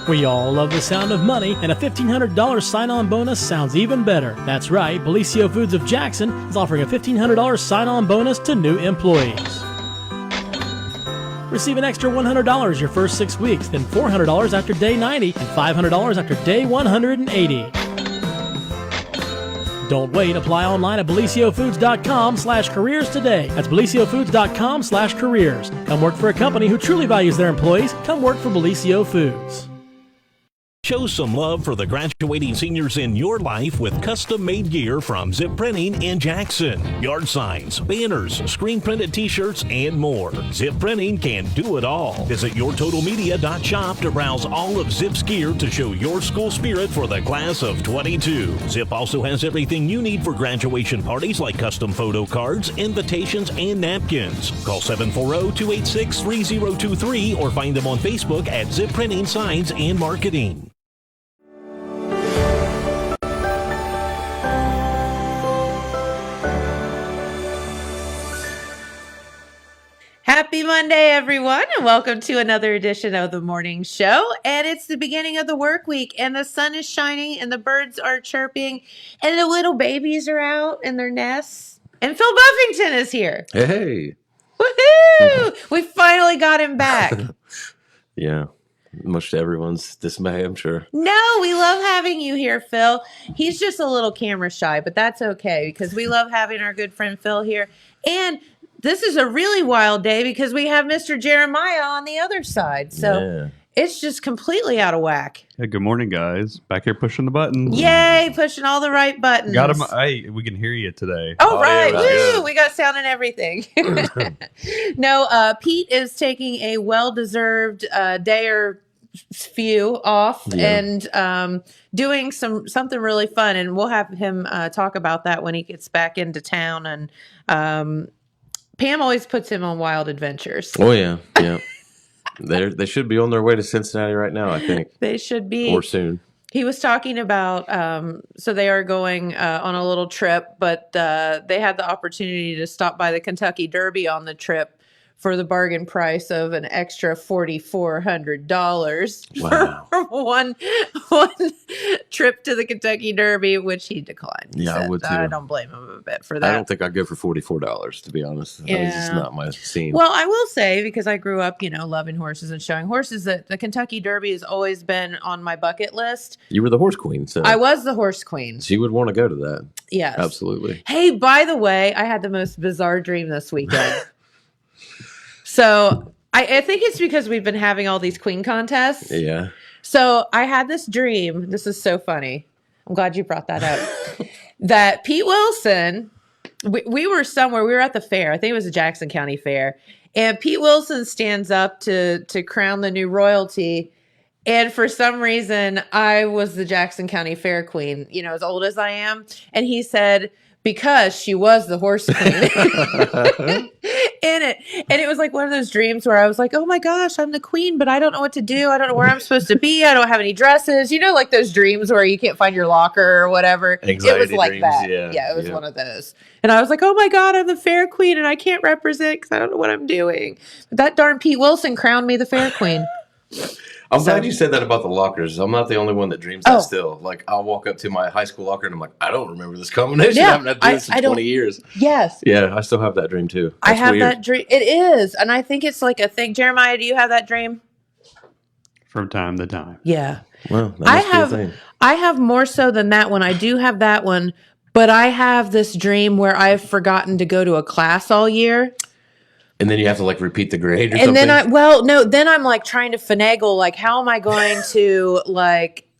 We all love the sound of money, and a $1,500 sign-on bonus sounds even better. That's right, Belicio Foods of Jackson is offering a $1,500 sign-on bonus to new employees. Receive an extra $100 your first 6 weeks, then $400 after day 90, and $500 after day 180. Don't wait. Apply online at beliciofoods.com/careers today. That's beliciofoods.com/careers. Come work for a company who truly values their employees. Come work for Belicio Foods. Show some love for the graduating seniors in your life with custom-made gear from Zip Printing in Jackson. Yard signs, banners, screen-printed t-shirts, and more. Zip Printing can do it all. Visit yourtotalmedia.shop to browse all of Zip's gear to show your school spirit for the class of 22. Zip also has everything you need for graduation parties like custom photo cards, invitations, and napkins. Call 740-286-3023 or find them on Facebook at Zip Printing Signs and Marketing. Happy Monday, everyone, and welcome to another edition of the morning show. And it's the beginning of the work week, and the sun is shining, and the birds are chirping, and the little babies are out in their nests. And Phil Buffington is here. Hey. Woohoo! We finally got him back. Yeah, much to everyone's dismay, I'm sure. No, we love having you here, Phil. He's just a little camera shy, but that's okay because we love having our good friend Phil here. And this is a really wild day because we have Mr. Jeremiah on the other side. So It's just completely out of whack. Hey, good morning, guys. Back here pushing the buttons. Yay, pushing all the right buttons. Got him. Hey, we can hear you today. Oh, right. Yeah, woo, we got sound and everything. No, Pete is taking a well-deserved day or few off and doing something really fun. And we'll have him talk about that when he gets back into town. And Pam always puts him on wild adventures. Oh, yeah. Yeah. They should be on their way to Cincinnati right now, I think. They should be. Or soon. He was talking about, so they are going on a little trip, but they had the opportunity to stop by the Kentucky Derby on the trip for the bargain price of an extra $4,400 for one trip to the Kentucky Derby, which he declined. Yeah, I would too. I don't blame him a bit for that. I don't think I'd go for $44, to be honest. Yeah. It's just not my scene. Well, I will say, because I grew up, loving horses and showing horses, that the Kentucky Derby has always been on my bucket list. You were the horse queen, so I was the horse queen. So you would want to go to that. Yes. Absolutely. Hey, by the way, I had the most bizarre dream this weekend. So I think it's because we've been having all these queen contests. Yeah. So I had this dream. This is so funny. I'm glad you brought that up. That Pete Wilson, we were somewhere. We were at the fair. I think it was the Jackson County Fair. And Pete Wilson stands up to crown the new royalty. And for some reason, I was the Jackson County Fair queen, as old as I am. And he said, because she was the horse queen in it. And it was like one of those dreams where I was like, oh my gosh, I'm the queen, but I don't know what to do. I don't know where I'm supposed to be. I don't have any dresses. Like those dreams where you can't find your locker or whatever. Anxiety it was like dreams, that. Yeah, it was one of those. And I was like, oh my God, I'm the fair queen and I can't represent because I don't know what I'm doing. But that darn Pete Wilson crowned me the fair queen. I'm glad you said that about the lockers. I'm not the only one that dreams that still. Like, I'll walk up to my high school locker and I'm like, I don't remember this combination. I haven't had to do this in 20 years. Yes. Yeah, I still have that dream too. I have that dream. It is. And I think it's like a thing. Jeremiah, do you have that dream? From time to time. Yeah. Well, that must be a thing. I have more so than that one. I do have that one. But I have this dream where I've forgotten to go to a class all year. And then you have to repeat the grade or and something? Then I'm trying to finagle, how am I going to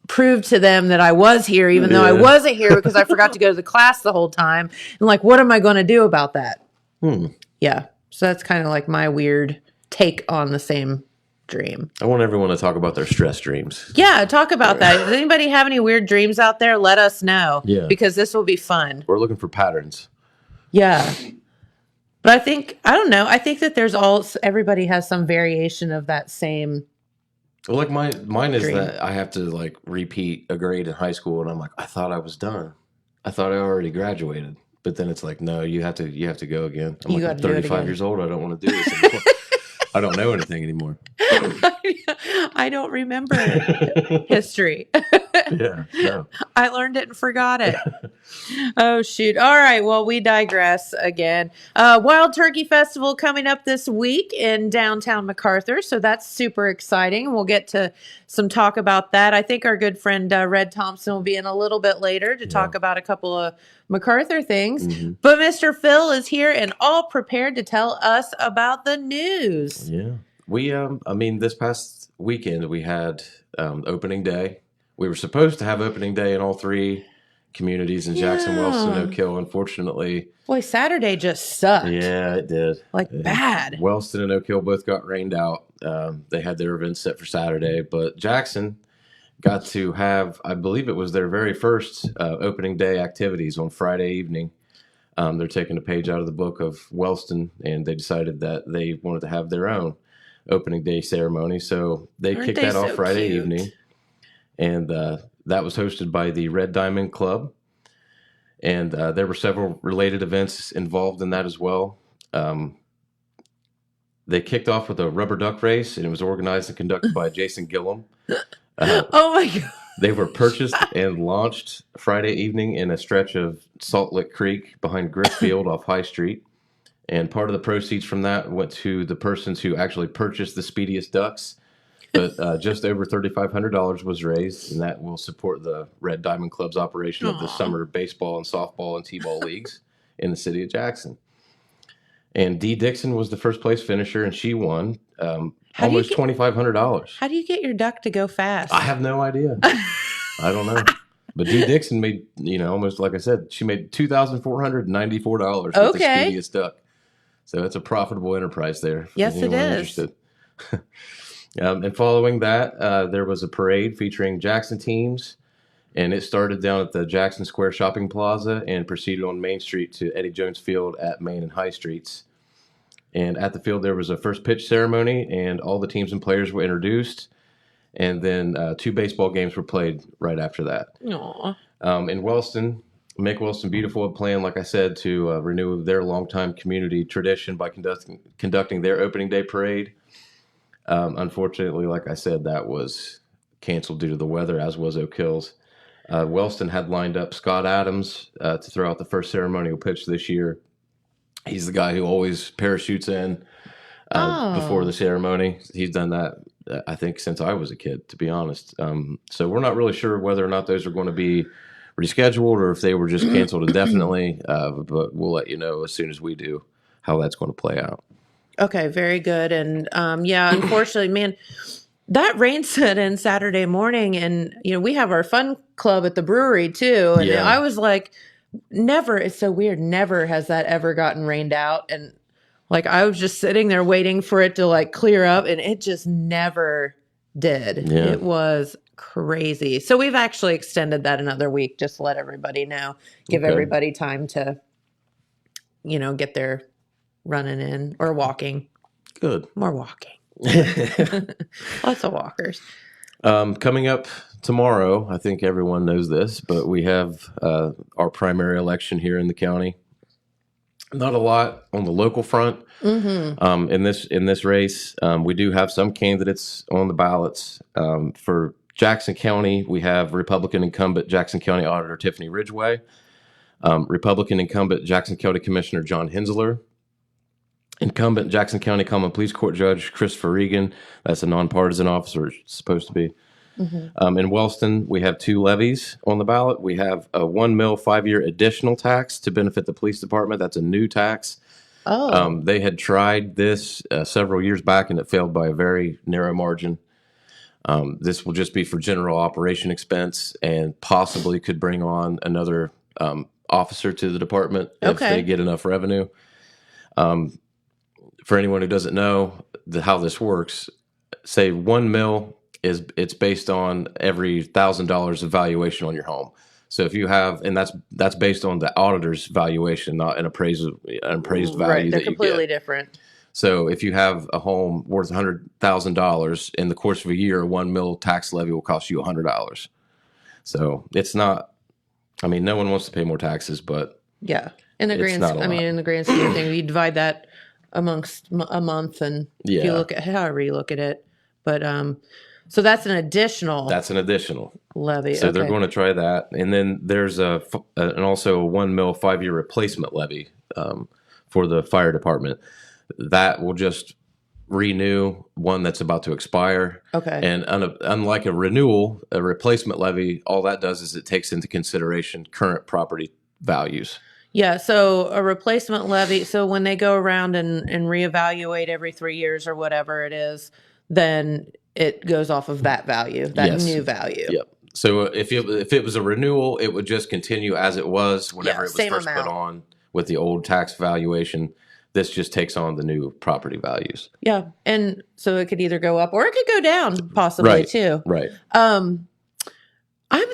prove to them that I was here, even though I wasn't here because I forgot to go to the class the whole time. And what am I going to do about that? Yeah. So that's kind of my weird take on the same dream. I want everyone to talk about their stress dreams. Yeah. Talk about that. Does anybody have any weird dreams out there? Let us know. Yeah. Because this will be fun. We're looking for patterns. Yeah. But I don't know. I think that everybody has some variation of that same. Well, mine is dream. that I have to repeat a grade in high school, and I'm like, I thought I was done. I thought I already graduated. But then it's no, you have to go again. I'm 35 years old. I don't want to do this anymore. I don't know anything anymore. I don't remember history. Yeah, no. I learned it and forgot it. Oh, shoot. All right. Well, we digress again. Wild Turkey Festival coming up this week in downtown Macarthur. So that's super exciting. We'll get to some talk about that. I think our good friend Red Thompson will be in a little bit later to talk about a couple of Macarthur things. Mm-hmm. But Mr. Phil is here and all prepared to tell us about the news. Yeah. We, this past weekend we had opening day. We were supposed to have opening day in all three communities in Jackson, Wellston, Oak Hill. Unfortunately, boy, Saturday just sucked. Yeah, it did. Bad. Wellston and Oak Hill both got rained out. They had their events set for Saturday, but Jackson got to have, I believe it was their very first opening day activities on Friday evening. They're taking a page out of the book of Wellston, and they decided that they wanted to have their own opening day ceremony. So they kicked that off Friday evening. And that was hosted by the Red Diamond Club. And there were several related events involved in that as well. They kicked off with a rubber duck race, and it was organized and conducted by Jason Gillum. Oh, my God. They were purchased and launched Friday evening in a stretch of Salt Lick Creek behind Gristfield off High Street. And part of the proceeds from that went to the persons who actually purchased the speediest ducks. But just over $3,500 was raised, and that will support the Red Diamond Club's operation of the summer baseball and softball and t-ball leagues in the city of Jackson. And Dee Dixon was the first place finisher, and she won almost $2,500. How do you get your duck to go fast? I have no idea. I don't know. But Dee Dixon made, almost like I said, she made $2,494 with the speediest duck. So it's a profitable enterprise there. Yes, it is. And following that, there was a parade featuring Jackson teams, and it started down at the Jackson Square Shopping Plaza and proceeded on Main Street to Eddie Jones Field at Main and High Streets. And at the field, there was a first pitch ceremony, and all the teams and players were introduced. And then 2 baseball games were played right after that. Aww. In Wellston, Make Wellston Beautiful had planned, like I said, to renew their longtime community tradition by conducting their opening day parade. Unfortunately, like I said, that was canceled due to the weather, as was Oak Hills. Wellston had lined up Scott Adams to throw out the first ceremonial pitch this year. He's the guy who always parachutes in before the ceremony. He's done that, I think, since I was a kid, to be honest. So we're not really sure whether or not those are going to be rescheduled or if they were just canceled indefinitely. But we'll let you know as soon as we do how that's going to play out. Okay, very good. And unfortunately, man, that rain set in Saturday morning, and we have our fun club at the brewery too. And I was like, never. It's so weird. Never has that ever gotten rained out. And I was just sitting there waiting for it to clear up, and it just never did. Yeah. It was crazy. So we've actually extended that another week, just to let everybody know, give everybody time to, get their running in or walking. Good. More walking. Lots of walkers. Coming up tomorrow, I think everyone knows this, but we have our primary election here in the county. Not a lot on the local front. Mm-hmm. In this race, we do have some candidates on the ballots. For Jackson County, we have Republican incumbent Jackson County Auditor Tiffany Ridgway, Republican incumbent Jackson County Commissioner John Hensler, incumbent Jackson County Common Pleas Court Judge Christopher Regan. That's a nonpartisan officer, it's supposed to be. Mm-hmm. In Wellston, we have 2 levies on the ballot. We have a 1 mil 5-year additional tax to benefit the police department. That's a new tax. Oh. They had tried this several years back, and it failed by a very narrow margin. This will just be for general operation expense and possibly could bring on another officer to the department if they get enough revenue. For anyone who doesn't know how this works, say 1 mil it's based on every $1,000 of valuation on your home. So if you have, and that's based on the auditor's valuation, not an appraised value. Right, they're completely different. So if you have a home worth $100,000 in the course of a year, a 1 mil tax levy will cost you $100. So it's not. I mean, no one wants to pay more taxes, but in the grand scheme of things, you divide that amongst a month, and if you Yeah. look at however you look at it, but so that's an additional levy. So they're Okay. going to try that, and then there's and also a 1 mil 5-year replacement levy for the fire department. That will just renew one that's about to expire. Okay. And unlike a renewal, a replacement levy, all that does is it takes into consideration current property values. Yeah, so a replacement levy, so when they go around and reevaluate every 3 years or whatever it is, then it goes off of that value, that Yes. new value. Yep. So if it was a renewal, it would just continue as it was whenever it was same first amount. put on with the old tax valuation. This just takes on the new property values. Yeah, and so it could either go up or it could go down possibly too. Right. I'm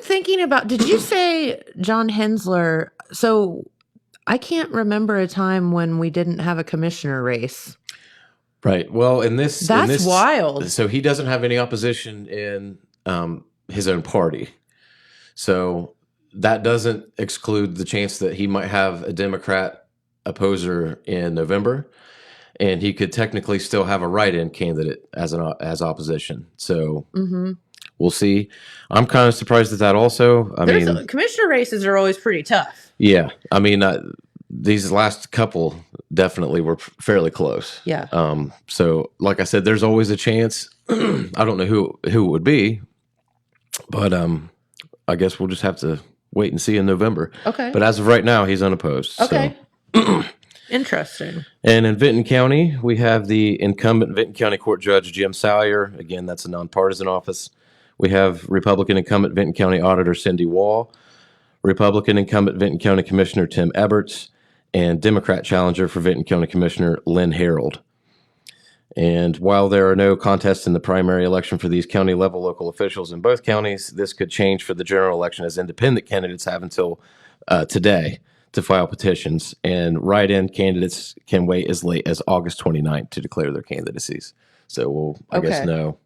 thinking about, did you say John Hensler? So I can't remember a time when we didn't have a commissioner race. Right. Well, That's wild. So he doesn't have any opposition in his own party. So that doesn't exclude the chance that he might have a Democrat opposer in November, and he could technically still have a write-in candidate as opposition. So we'll see. I'm kind of surprised at that also. I mean, Commissioner races are always pretty tough. yeah. I mean, these last couple definitely were fairly close. Yeah. So like I said, there's always a chance. I don't know who it would be, but I guess we'll just have to wait and see in November. Okay. But as of right now, he's unopposed. Okay. So. Interesting. And in Vinton County, we have the incumbent Vinton County Court Judge Jim Salyer. Again, that's a nonpartisan office. We have Republican incumbent Vinton County Auditor Cindy Wall, Republican incumbent Vinton County Commissioner Tim Eberts, and Democrat challenger for Vinton County Commissioner Lynn Harold. And while there are no contests in the primary election for these county-level local officials in both counties, this could change for the general election, as independent candidates have until today to file petitions, and write-in candidates can wait as late as August 29th to declare their candidacies. So we'll, I guess, know,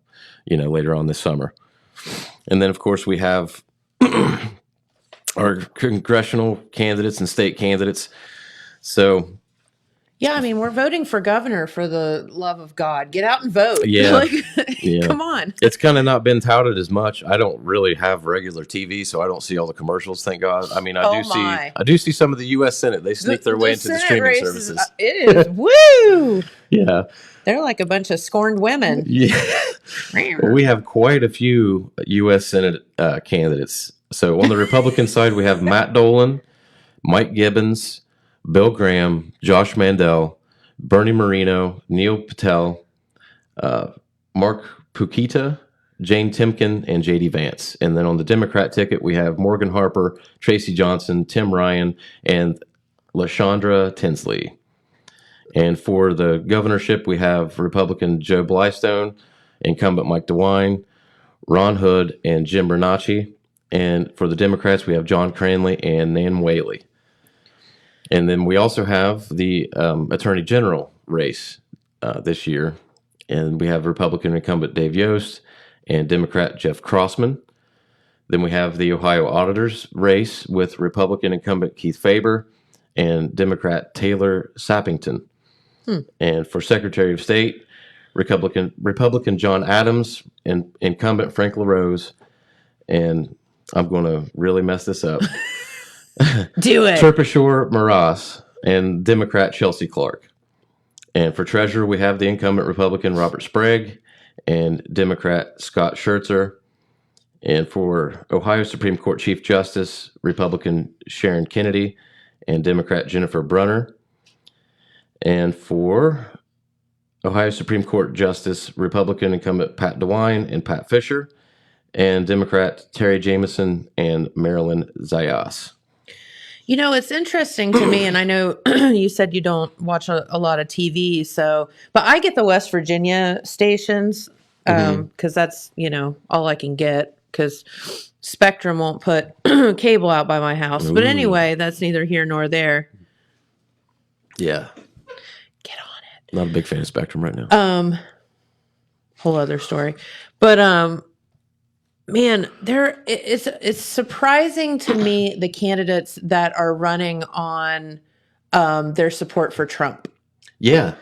later on this summer. And then, of course, we have our congressional candidates and state candidates. So, yeah, I mean, we're voting for governor, for the love of God. Get out and vote. Yeah. Come on. It's kind of not been touted as much. I don't really have regular TV, so I don't see all the commercials, thank God. I mean, I do see some of the U.S. Senate. They sneak their way into the streaming services. It is, woo! Yeah. They're like a bunch of scorned women. Yeah. Well, we have quite a few U.S. Senate candidates. So on the Republican side, we have Matt Dolan, Mike Gibbons, Bill Graham, Josh Mandel, Bernie Moreno, Neil Patel, Mark Pukita, Jane Timken, and J.D. Vance. And then on the Democrat ticket, we have Morgan Harper, Tracy Johnson, Tim Ryan, and LaShondra Tinsley. And for the governorship, we have Republican Joe Blystone, incumbent Mike DeWine, Ron Hood, and Jim Bernacci. And for the Democrats, we have John Cranley and Nan Whaley. And then we also have the Attorney General race this year. And we have Republican incumbent Dave Yost and Democrat Jeff Crossman. Then we have the Ohio Auditors race with Republican incumbent Keith Faber and Democrat Taylor Sappington. And for Secretary of State, Republican John Adams and incumbent Frank LaRose. And I'm going to really mess this up. Do it. Terpishore Maras and Democrat Chelsea Clark. And for treasurer, we have the incumbent Republican Robert Sprague and Democrat Scott Schertzer. And for Ohio Supreme Court Chief Justice, Republican Sharon Kennedy and Democrat Jennifer Brunner. And for Ohio Supreme Court Justice, Republican incumbent Pat DeWine and Pat Fisher, and Democrat Terry Jameson and Marilyn Zayas. You know, it's interesting to me, and I know you said you don't watch a lot of TV, but I get the West Virginia stations because that's, all I can get, because Spectrum won't put cable out by my house. Ooh. But anyway, that's neither here nor there. Yeah. Get on it. Not a big fan of Spectrum right now. Whole other story. But man, it's surprising to me the candidates that are running on their support for Trump. Yeah.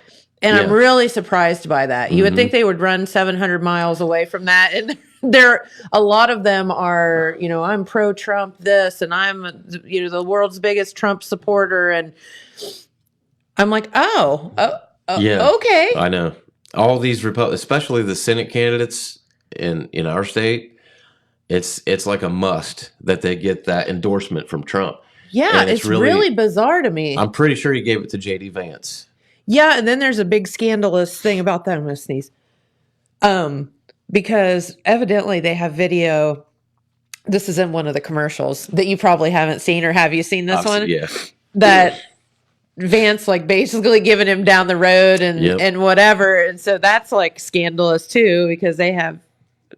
And I'm Yeah. really surprised by that. You would think they would run 700 miles away from that. And a lot of them are, I'm pro Trump this, and I'm, the world's biggest Trump supporter. And I'm like, Yeah. okay. I know. All these especially the Senate candidates in our state, it's like a must that they get that endorsement from Trump. Yeah, And it's really bizarre to me. I'm pretty sure he gave it to JD Vance. Yeah, and then there's a big scandalous thing about that. I'm going to sneeze. Because evidently they have video. This is in one of the commercials that you probably haven't seen, or have you seen this one? Yeah. That Vance like basically giving him down the road and whatever. And so that's like scandalous too, because they have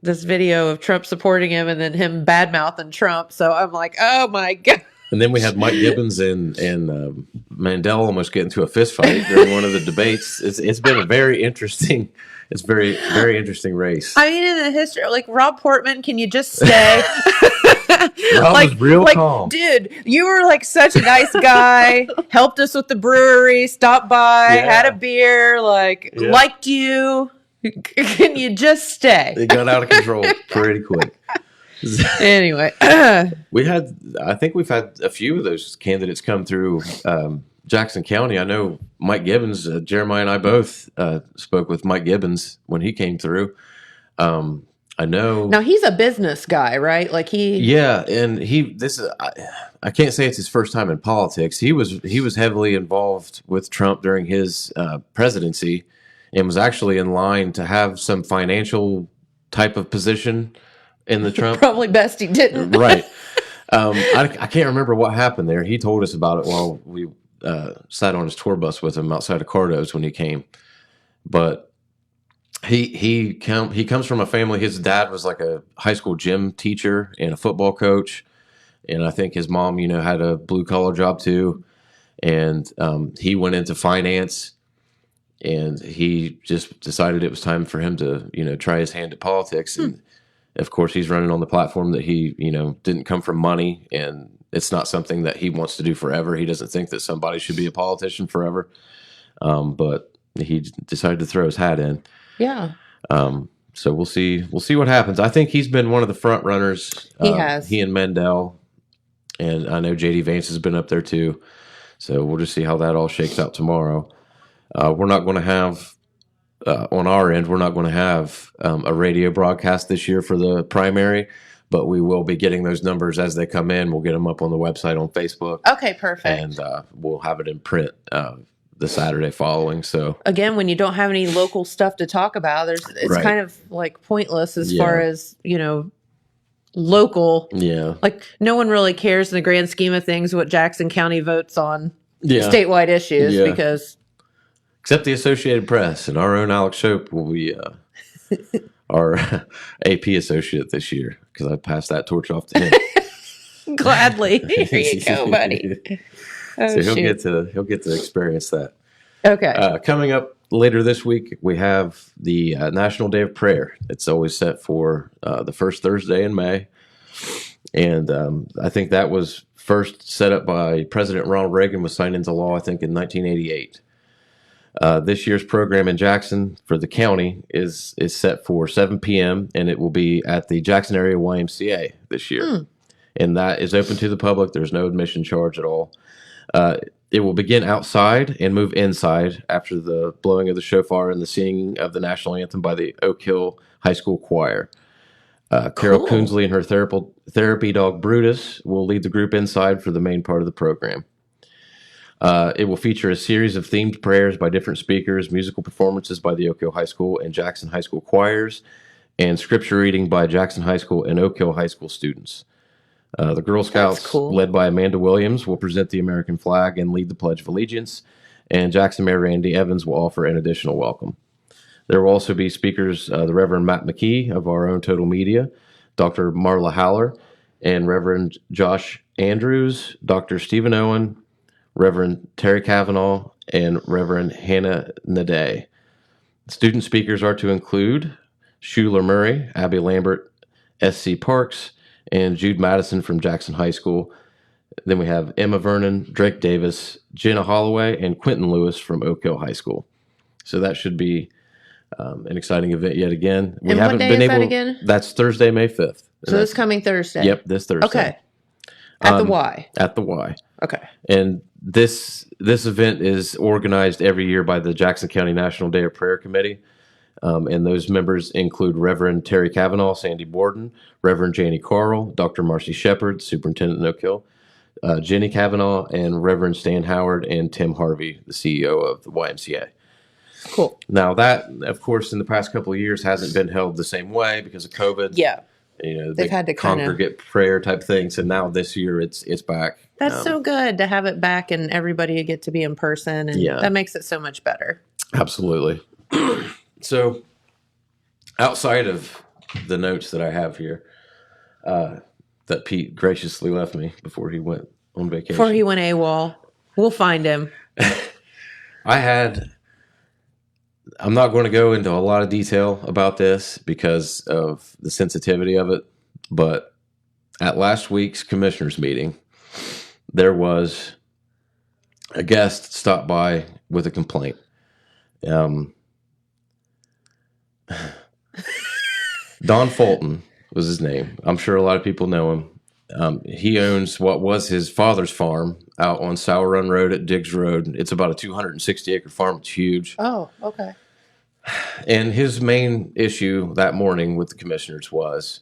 this video of Trump supporting him and then him bad mouthing Trump. So I'm like, oh my God. And then we had Mike Gibbons and Mandel almost get into a fist fight during one of the debates. It's been a very interesting, very interesting race. I mean, in the history, like Rob Portman, can you just stay? Rob was real calm. Dude, you were like such a nice guy, helped us with the brewery, stopped by, had a beer, liked you. Can you just stay? It got out of control pretty quick. Anyway, I think we've had a few of those candidates come through Jackson County. I know Mike Gibbons, Jeremiah and I both spoke with Mike Gibbons when he came through. I know now he's a business guy, right? Like and I can't say it's his first time in politics. He was heavily involved with Trump during his presidency, and was actually in line to have some financial type of position in the Trump. Probably best he didn't. Right. I can't remember what happened there. He told us about it while we sat on his tour bus with him outside of Cardo's when he came. But he comes from a family. His dad was like a high school gym teacher and a football coach, and I think his mom, had a blue collar job too. And he went into finance, and he just decided it was time for him to try his hand at politics. And of course, he's running on the platform that he, didn't come from money, and it's not something that he wants to do forever. He doesn't think that somebody should be a politician forever. But he decided to throw his hat in. Yeah. So we'll see what happens. I think he's been one of the front runners. He has. He and Mendel, and I know JD Vance has been up there too. So we'll just see how that all shakes out tomorrow. We're not going to have. On our end, we're not going to have a radio broadcast this year for the primary, but we will be getting those numbers as they come in. We'll get them up on the website on Facebook. Okay, perfect. And we'll have it in print the Saturday following. So again, when you don't have any local stuff to talk about, it's right. kind of like pointless as far as, local. Yeah. Like no one really cares in the grand scheme of things what Jackson County votes on statewide issues because... Except the Associated Press, and our own Alex Shope will be our AP associate this year, because I passed that torch off to him. Gladly. Here you go, buddy. So he'll get to experience that. Okay. Coming up later this week, we have the National Day of Prayer. It's always set for the first Thursday in May, and I think that was first set up by President Ronald Reagan, was signed into law, I think, in 1988. This year's program in Jackson for the county is set for 7 p.m. and it will be at the Jackson Area YMCA this year. And that is open to the public. There's no admission charge at all. It will begin outside and move inside after the blowing of the shofar and the singing of the national anthem by the Oak Hill High School Choir. Carol Coonsley and her therapy dog Brutus will lead the group inside for the main part of the program. It will feature a series of themed prayers by different speakers, musical performances by the Oak Hill High School and Jackson High School choirs, and scripture reading by Jackson High School and Oak Hill High School students. The Girl Scouts, led by Amanda Williams, will present the American flag and lead the Pledge of Allegiance, and Jackson Mayor Randy Evans will offer an additional welcome. There will also be speakers, the Reverend Matt McKee of our own Total Media, Dr. Marla Haller, and Reverend Josh Andrews, Dr. Stephen Owen, Reverend Terry Kavanaugh, and Reverend Hannah Naday. Student speakers are to include Schuler Murray, Abby Lambert, S.C. Parks, and Jude Madison from Jackson High School. Then we have Emma Vernon, Drake Davis, Jenna Holloway, and Quentin Lewis from Oak Hill High School. So that should be an exciting event yet again. And what day is that again? That's Thursday, May 5th. So this coming Thursday. Yep, this Thursday. Okay. At the Y. At the Y. Okay. And this event is organized every year by the Jackson County National Day of Prayer Committee. And those members include Reverend Terry Cavanaugh, Sandy Borden, Reverend Janie Carl, Dr. Marcy Shepard, Superintendent Oak Hill, Jenny Cavanaugh, and Reverend Stan Howard and Tim Harvey, the CEO of the YMCA. Cool. Now that, of course, in the past couple of years hasn't been held the same way because of COVID. Yeah. You know, They've had to congregate prayer type things, and now this year it's back. That's so good to have it back and everybody get to be in person, and that makes it so much better. Absolutely. So, outside of the notes that I have here, that Pete graciously left me before he went on vacation. Before he went AWOL, we'll find him. I'm not going to go into a lot of detail about this because of the sensitivity of it, but at last week's commissioners meeting, there was a guest stopped by with a complaint. Don Fulton was his name. I'm sure a lot of people know him. He owns what was his father's farm out on Sow Run Road at Diggs Road. It's about a 260-acre farm. It's huge. Oh, okay. And his main issue that morning with the commissioners was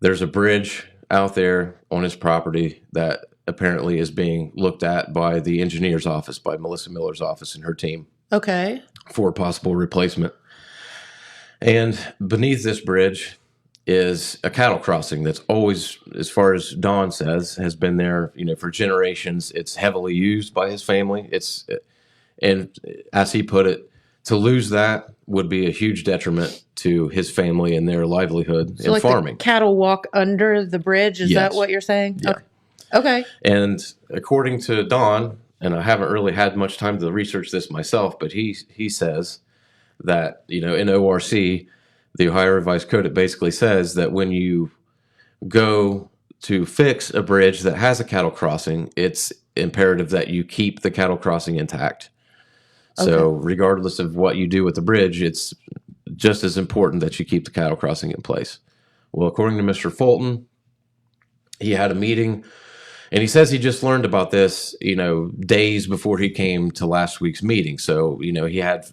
there's a bridge out there on his property that apparently is being looked at by the engineer's office, by Melissa Miller's office and her team. Okay. For a possible replacement. And beneath this bridge is a cattle crossing that's always, as far as Don says, has been there, for generations. It's heavily used by his family. And as he put it, to lose that would be a huge detriment to his family and their livelihood in farming. The cattle walk under the bridge. Is that what you're saying? Yeah. Okay. And according to Don, and I haven't really had much time to research this myself, but he says that, in ORC, the Ohio Revised Code, it basically says that when you go to fix a bridge that has a cattle crossing, it's imperative that you keep the cattle crossing intact. So regardless of what you do with the bridge, it's just as important that you keep the cattle crossing in place. Well, according to Mr. Fulton, he had a meeting, and he says he just learned about this, days before he came to last week's meeting. So, he had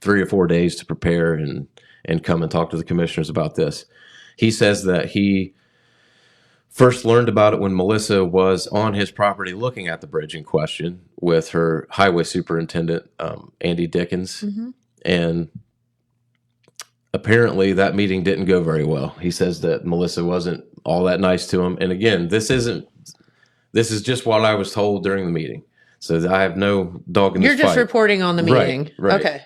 3 or 4 days to prepare and come and talk to the commissioners about this. He says that he first learned about it when Melissa was on his property looking at the bridge in question with her highway superintendent, Andy Dickens. Mm-hmm. And apparently that meeting didn't go very well. He says that Melissa wasn't all that nice to him. And again, this is just what I was told during the meeting. So I have no dog in this fight. You're just reporting on the meeting. Right. Okay.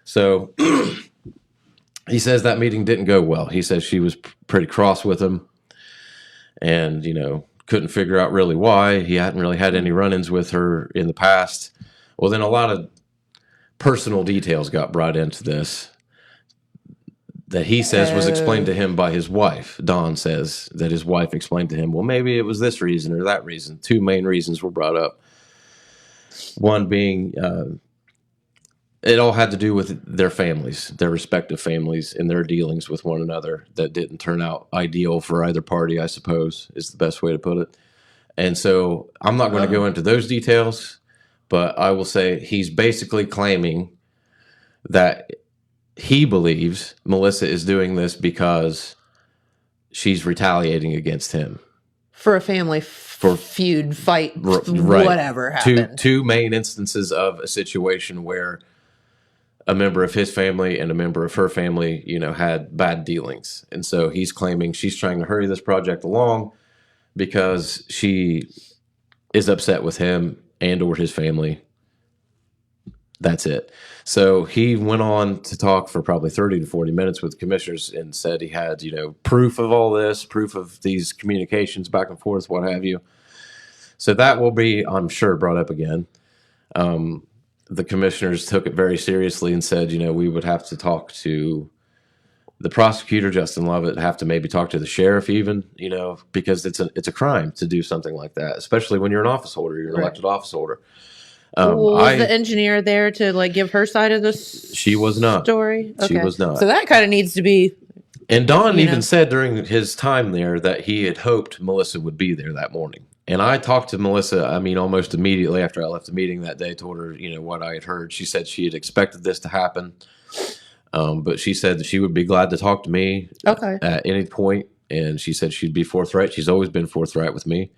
So he says that meeting didn't go well. He says she was pretty cross with him and, couldn't figure out really why. He hadn't really had any run-ins with her in the past. Well, then a lot of personal details got brought into this that he says was explained to him by his wife. Don says that his wife explained to him, well, maybe it was this reason or that reason. 2 main reasons were brought up. One being it all had to do with their families, their respective families, and their dealings with one another that didn't turn out ideal for either party, I suppose, is the best way to put it. And so I'm not going to go into those details, but I will say he's basically claiming that he believes Melissa is doing this because she's retaliating against him. For a family feud, fight, whatever happened. Two main instances of a situation where a member of his family and a member of her family, had bad dealings. And so he's claiming she's trying to hurry this project along because she is upset with him and or his family. That's it. So he went on to talk for probably 30 to 40 minutes with the commissioners and said he had, proof of all this, proof of these communications back and forth, what have you. So that will be, I'm sure, brought up again. The commissioners took it very seriously and said, we would have to talk to the prosecutor, Justin Lovett, have to maybe talk to the sheriff even, because it's a crime to do something like that, especially when you're an office holder, you're an elected office holder. Was the engineer there to like give her side of the She was not. story? She was not. So that kind of needs to be. And Don even said during his time there that he had hoped Melissa would be there that morning. And I talked to Melissa, almost immediately after I left the meeting that day, told her, what I had heard. She said she had expected this to happen. But she said that she would be glad to talk to me at any point. And she said she'd be forthright. She's always been forthright with me.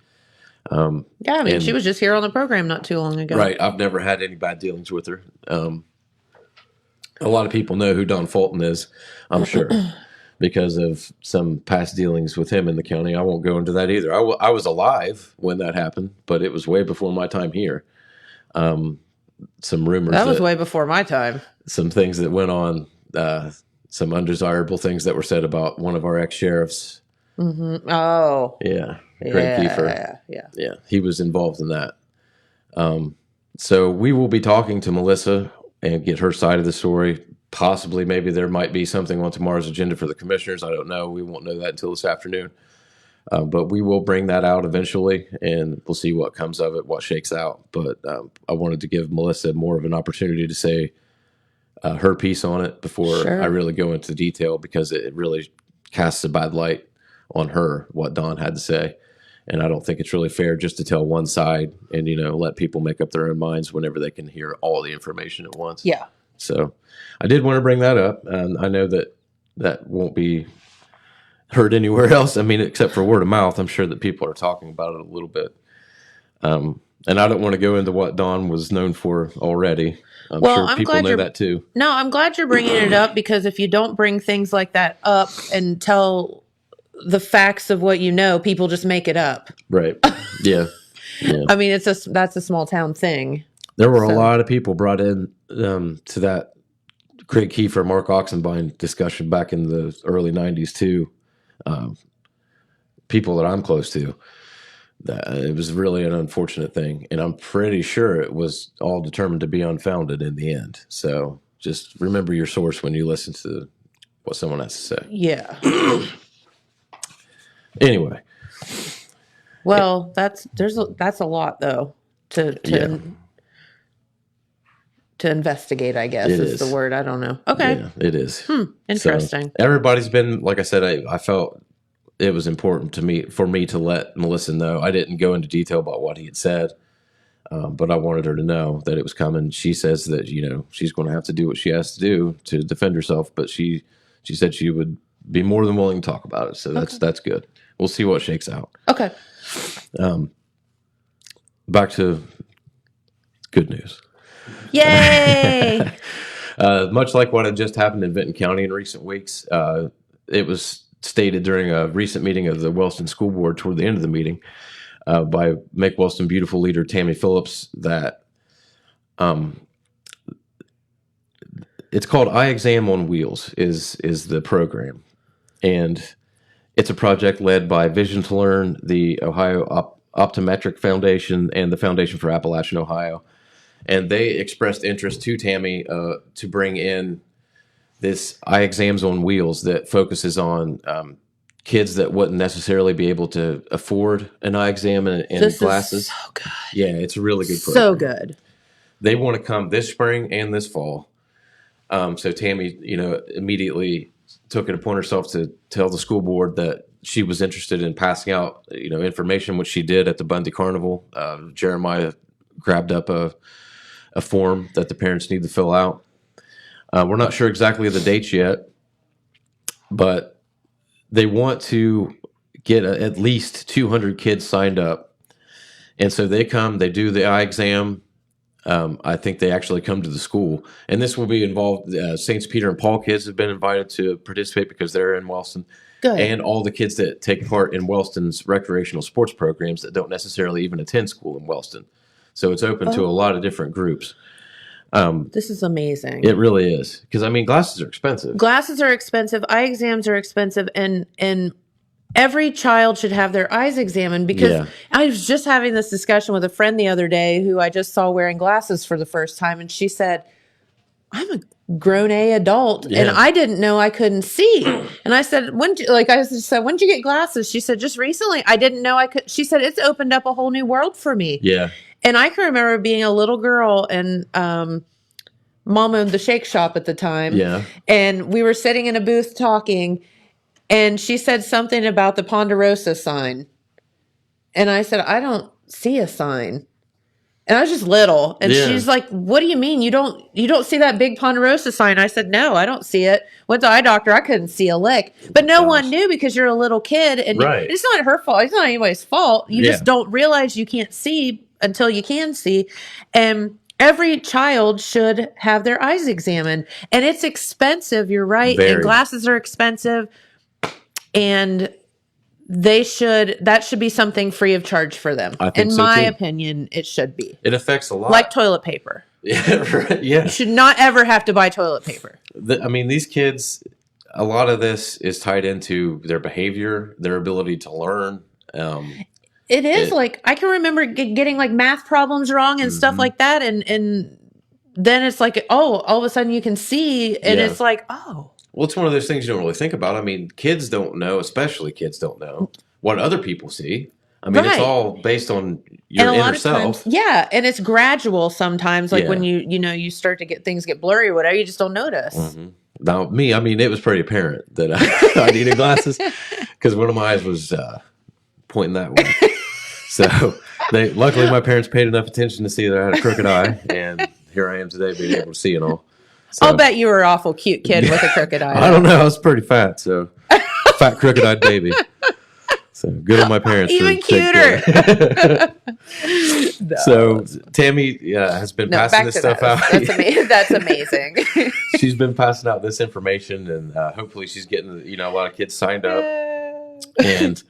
She was just here on the program not too long ago. Right. I've never had any bad dealings with her. A lot of people know who Don Fulton is, I'm sure, because of some past dealings with him in the county. I won't go into that either. I was alive when that happened, but it was way before my time here. Some rumors. That was way before my time. Some things that went on, some undesirable things that were said about one of our ex-sheriffs. Mm-hmm. Oh. Yeah. Greg Kiefer. Yeah. He was involved in that. So we will be talking to Melissa and get her side of the story. Possibly, maybe there might be something on tomorrow's agenda for the commissioners. I don't know. We won't know that until this afternoon. But we will bring that out eventually, and we'll see what comes of it, what shakes out. But I wanted to give Melissa more of an opportunity to say her piece on it before I really go into detail, because it really casts a bad light on her, what Don had to say. And I don't think it's really fair just to tell one side and, let people make up their own minds whenever they can hear all the information at once. Yeah. So I did want to bring that up. And I know that won't be heard anywhere else. Except for word of mouth. I'm sure that people are talking about it a little bit. And I don't want to go into what Don was known for already. I'm sure people know that too. No, I'm glad you're bringing it up, because if you don't bring things like that up and tell the facts of what you know, people just make it up. Right. Yeah. That's a small town thing. There were a lot of people brought in to that Craig Kiefer, Mark Oxenbein discussion back in the early 90s too. People that I'm close to. It was really an unfortunate thing. And I'm pretty sure it was all determined to be unfounded in the end. So just remember your source when you listen to what someone has to say. Yeah. Anyway. Well, that's a lot though to investigate, I guess is the word. I don't know. Okay. Yeah, it is. Interesting. So everybody's been, like I said, I felt it was important for me to let Melissa know. I didn't go into detail about what he had said, but I wanted her to know that it was coming. She says that, she's going to have to do what she has to do to defend herself, but she said she would be more than willing to talk about it. So that's good. We'll see what shakes out. Okay. Back to good news. Yay! Much like what had just happened in Benton County in recent weeks, it was stated during a recent meeting of the Wellston School Board toward the end of the meeting by Make Wellston Beautiful leader Tammy Phillips that it's called Eye Exam on Wheels is the program. And it's a project led by Vision to Learn, the Ohio Optometric Foundation, and the Foundation for Appalachian Ohio. And they expressed interest to Tammy to bring in this Eye Exams on Wheels that focuses on kids that wouldn't necessarily be able to afford an eye exam and glasses. Is so good. Yeah, it's a really good program. So good. They want to come this spring and this fall. So Tammy, immediately took it upon herself to tell the school board that she was interested in passing out, information, which she did at the Bundy Carnival. Jeremiah grabbed up a form that the parents need to fill out. We're not sure exactly the dates yet, but they want to get at least 200 kids signed up. And so they come, they do the eye exam. I think they actually come to the school. And this will be involved. Saints Peter and Paul kids have been invited to participate because they're in Wellston. Good. And all the kids that take part in Wellston's recreational sports programs that don't necessarily even attend school in Wellston. So it's open to a lot of different groups. This is amazing. It really is. Because, glasses are expensive. Glasses are expensive. Eye exams are expensive. And every child should have their eyes examined, because I was just having this discussion with a friend the other day who I just saw wearing glasses for the first time. And she said, I'm a grown adult and I didn't know I couldn't see. And I said, when did you get glasses? She said, just recently. I didn't know I could. She said, it's opened up a whole new world for me. Yeah. And I can remember being a little girl and Mom owned the shake shop at the time. Yeah. And we were sitting in a booth talking, and she said something about the Ponderosa sign. And I said, I don't see a sign. And I was just little. And she's like, what do you mean? You don't see that big Ponderosa sign? I said, no, I don't see it. Went to eye doctor. I couldn't see a lick. But no one knew because you're a little kid. And it's not her fault. It's not anybody's fault. You just don't realize you can't see until you can see. And every child should have their eyes examined. And it's expensive. You're right. Very. And glasses are expensive. And that should be something free of charge for them. I think in my opinion, it should be. It affects a lot. Like toilet paper. Yeah, right. Yeah. You should not ever have to buy toilet paper. I mean, these kids, a lot of this is tied into their behavior, their ability to learn. It is like, I can remember getting like math problems wrong and stuff like that. And then it's like, oh, all of a sudden you can see. And it's like, oh. Well, it's one of those things you don't really think about. I mean, kids don't know, especially kids don't know what other people see. I mean, it's all based on your inner self. Yeah, and it's gradual sometimes. Like when you start to get blurry or whatever, you just don't notice. Mm-hmm. Now, me, I mean, it was pretty apparent that I needed glasses because one of my eyes was pointing that way. So, luckily, my parents paid enough attention to see that I had a crooked eye, and here I am today being able to see and all. So, I'll bet you were an awful cute kid with a crooked eye. I don't know. I was pretty fat, so fat, crooked-eyed baby. So good on my parents. Even cuter. No. So Tammy has been passing this stuff out. That's amazing. She's been passing out this information, and hopefully she's getting a lot of kids signed up. And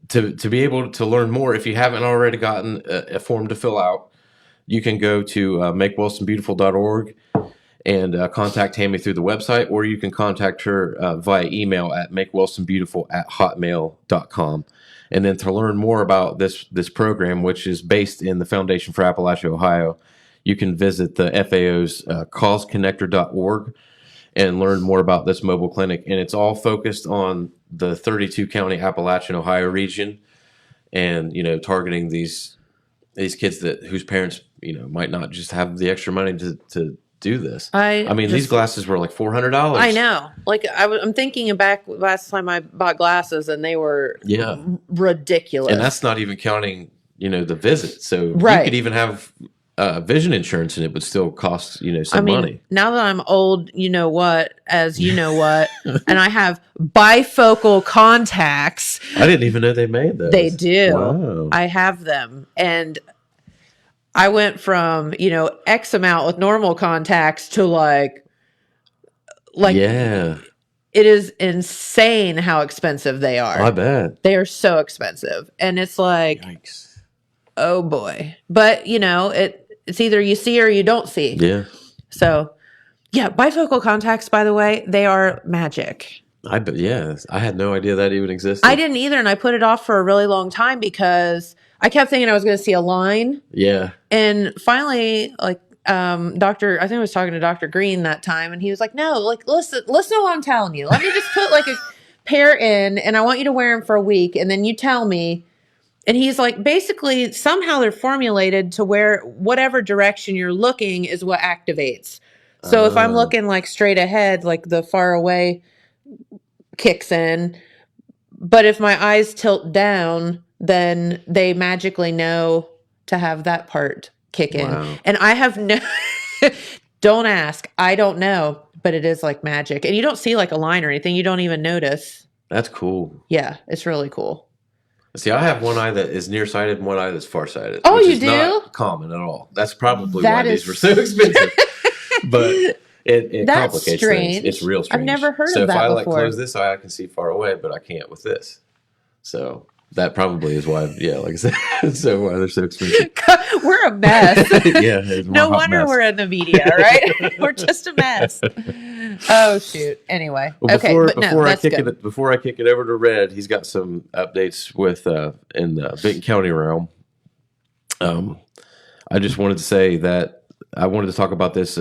to be able to learn more, if you haven't already gotten a form to fill out, you can go to makewilsonbeautiful.org. and contact Tammy through the website, or you can contact her via email at makewilsonbeautiful@hotmail.com. And then to learn more about this program, which is based in the Foundation for Appalachia, Ohio, you can visit the FAO's causeconnector.org and learn more about this mobile clinic. And it's all focused on the 32-county Appalachian, Ohio region, and targeting these kids whose parents might not just have the extra money to do this. I mean, these glasses were like $400. I know. Like I'm thinking back last time I bought glasses, and they were ridiculous. And that's not even counting, the visit. So you could even have vision insurance, and it would still cost some money. Now that I'm old, and I have bifocal contacts. I didn't even know they made those. They do. Wow. I have them, and I went from, X amount with normal contacts to like, it is insane how expensive they are. I bet. They are so expensive. And it's like, yikes. Oh boy. But, it's either you see or you don't see. Yeah. So, bifocal contacts, by the way, they are magic. I bet. Yeah. I had no idea that even existed. I didn't either. And I put it off for a really long time because I kept thinking I was going to see a line. Yeah. And finally, I think I was talking to Dr. Green that time, and he was like, no, listen to what I'm telling you. Let me just put a pair in, and I want you to wear them for a week, and then you tell me. And he's like, basically, somehow they're formulated to where whatever direction you're looking is what activates. So if I'm looking straight ahead, the far away kicks in. But if my eyes tilt down, then they magically know to have that part kick in. Wow. And I have don't ask. I don't know, but it is like magic. And you don't see a line or anything. You don't even notice. That's cool. Yeah, it's really cool. See, I have one eye that is nearsighted and one eye that's farsighted. Oh, which you is do? Not common at all. That's probably why these were so expensive. But it complicates strange. things. It's real strange. I've never heard of that before. So if I close this eye, I can see far away, but I can't with this. So that probably is why, like I said, so why they're so expensive. We're a mess. Yeah. No wonder we're in the media, right? We're just a mess. Oh shoot. Anyway, well, before I kick it over to Red, he's got some updates with in the Benton County realm. I just wanted to say that I wanted to talk about this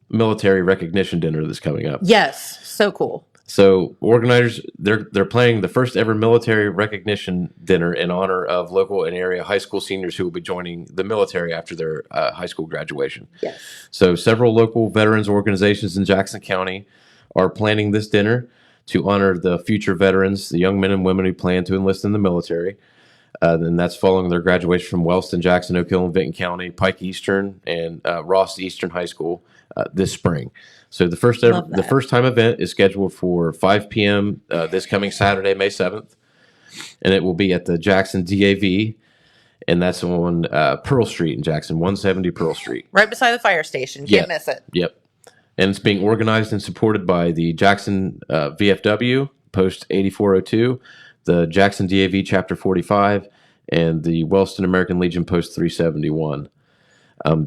military recognition dinner that's coming up. Yes, so cool. So organizers, they're planning the first ever military recognition dinner in honor of local and area high school seniors who will be joining the military after their high school graduation. Yes. So several local veterans organizations in Jackson County are planning this dinner to honor the future veterans, the young men and women who plan to enlist in the military. And that's following their graduation from Wellston, Jackson, Oak Hill, and Vinton County, Pike Eastern, and Ross Eastern High School this spring. So the first time event is scheduled for 5 p.m. This coming Saturday, May 7th, and it will be at the Jackson DAV, and that's on Pearl Street in Jackson, 170 Pearl Street. Right beside the fire station. Can't miss it. Yep. And it's being organized and supported by the Jackson VFW, Post 8402, the Jackson DAV Chapter 45, and the Wellston American Legion Post 371.